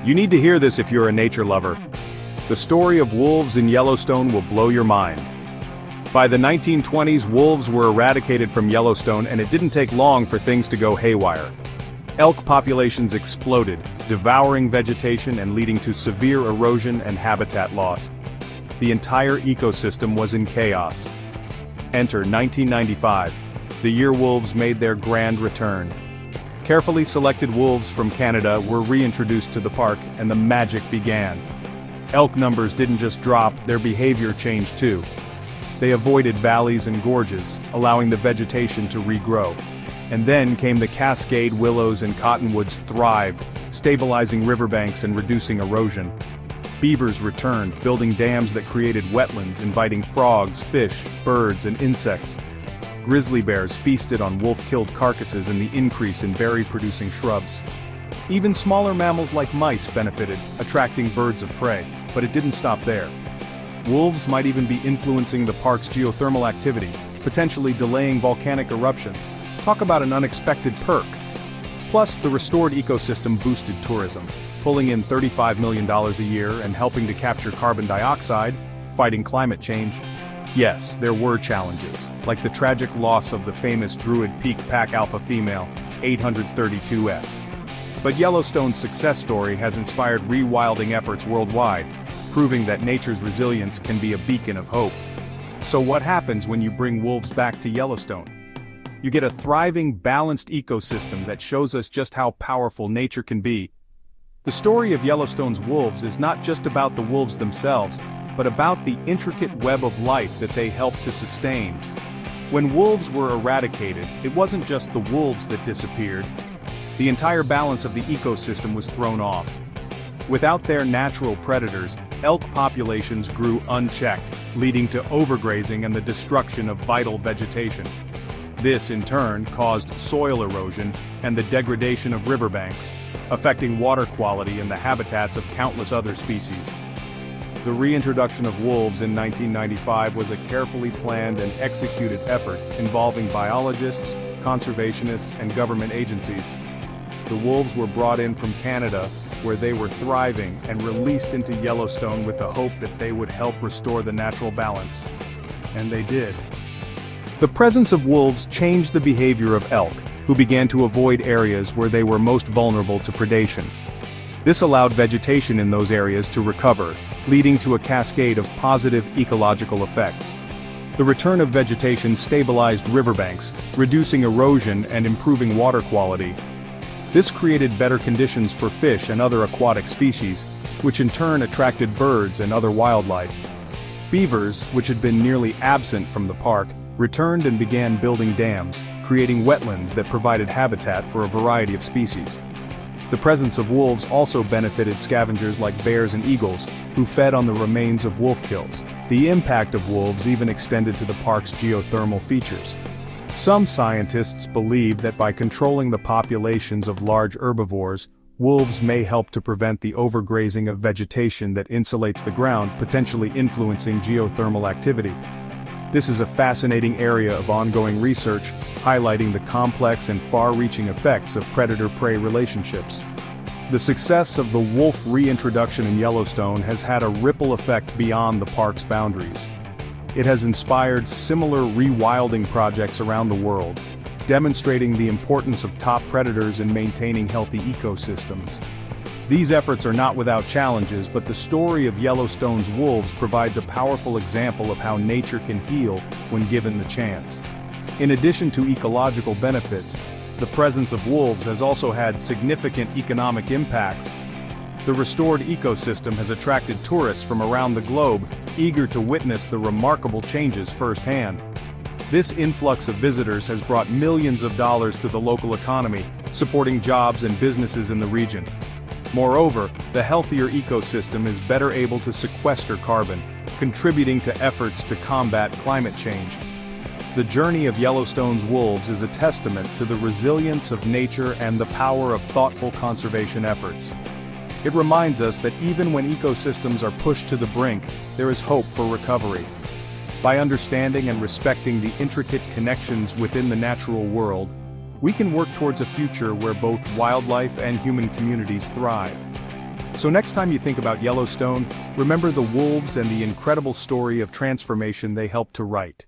You need to hear this if you're a nature lover. The story of wolves in Yellowstone will blow your mind. By the 1920s, wolves were eradicated from Yellowstone, and it didn't take long for things to go haywire. Elk populations exploded, devouring vegetation and leading to severe erosion and habitat loss. The entire ecosystem was in chaos. Enter 1995, the year wolves made their grand return. Carefully selected wolves from Canada were reintroduced to the park, and the magic began. Elk numbers didn't just drop, their behavior changed too. They avoided valleys and gorges, allowing the vegetation to regrow. And then came the Cascade willows and cottonwoods thrived, stabilizing riverbanks and reducing erosion. Beavers returned, building dams that created wetlands, inviting frogs, fish, birds, and insects. Grizzly bears feasted on wolf-killed carcasses and the increase in berry-producing shrubs. Even smaller mammals like mice benefited, attracting birds of prey, but it didn't stop there. Wolves might even be influencing the park's geothermal activity, potentially delaying volcanic eruptions. Talk about an unexpected perk. Plus, the restored ecosystem boosted tourism, pulling in $35 million a year and helping to capture carbon dioxide, fighting climate change. Yes, there were challenges, like the tragic loss of the famous Druid Peak pack alpha female, 832F. But Yellowstone's success story has inspired rewilding efforts worldwide, proving that nature's resilience can be a beacon of hope. So what happens when you bring wolves back to Yellowstone? You get a thriving, balanced ecosystem that shows us just how powerful nature can be. The story of Yellowstone's wolves is not just about the wolves themselves, but about the intricate web of life that they help to sustain. When wolves were eradicated, it wasn't just the wolves that disappeared. The entire balance of the ecosystem was thrown off. Without their natural predators, elk populations grew unchecked, leading to overgrazing and the destruction of vital vegetation. This, in turn, caused soil erosion and the degradation of riverbanks, affecting water quality and the habitats of countless other species. The reintroduction of wolves in 1995 was a carefully planned and executed effort involving biologists, conservationists, and government agencies. The wolves were brought in from Canada, where they were thriving, and released into Yellowstone with the hope that they would help restore the natural balance. And they did. The presence of wolves changed the behavior of elk, who began to avoid areas where they were most vulnerable to predation. This allowed vegetation in those areas to recover, leading to a cascade of positive ecological effects. The return of vegetation stabilized riverbanks, reducing erosion and improving water quality. This created better conditions for fish and other aquatic species, which in turn attracted birds and other wildlife. Beavers, which had been nearly absent from the park, returned and began building dams, creating wetlands that provided habitat for a variety of species. The presence of wolves also benefited scavengers like bears and eagles, who fed on the remains of wolf kills. The impact of wolves even extended to the park's geothermal features. Some scientists believe that by controlling the populations of large herbivores, wolves may help to prevent the overgrazing of vegetation that insulates the ground, potentially influencing geothermal activity. This is a fascinating area of ongoing research, highlighting the complex and far-reaching effects of predator-prey relationships. The success of the wolf reintroduction in Yellowstone has had a ripple effect beyond the park's boundaries. It has inspired similar rewilding projects around the world, demonstrating the importance of top predators in maintaining healthy ecosystems. These efforts are not without challenges, but the story of Yellowstone's wolves provides a powerful example of how nature can heal when given the chance. In addition to ecological benefits, the presence of wolves has also had significant economic impacts. The restored ecosystem has attracted tourists from around the globe, eager to witness the remarkable changes firsthand. This influx of visitors has brought millions of dollars to the local economy, supporting jobs and businesses in the region. Moreover, the healthier ecosystem is better able to sequester carbon, contributing to efforts to combat climate change. The journey of Yellowstone's wolves is a testament to the resilience of nature and the power of thoughtful conservation efforts. It reminds us that even when ecosystems are pushed to the brink, there is hope for recovery. By understanding and respecting the intricate connections within the natural world, we can work towards a future where both wildlife and human communities thrive. So next time you think about Yellowstone, remember the wolves and the incredible story of transformation they helped to write.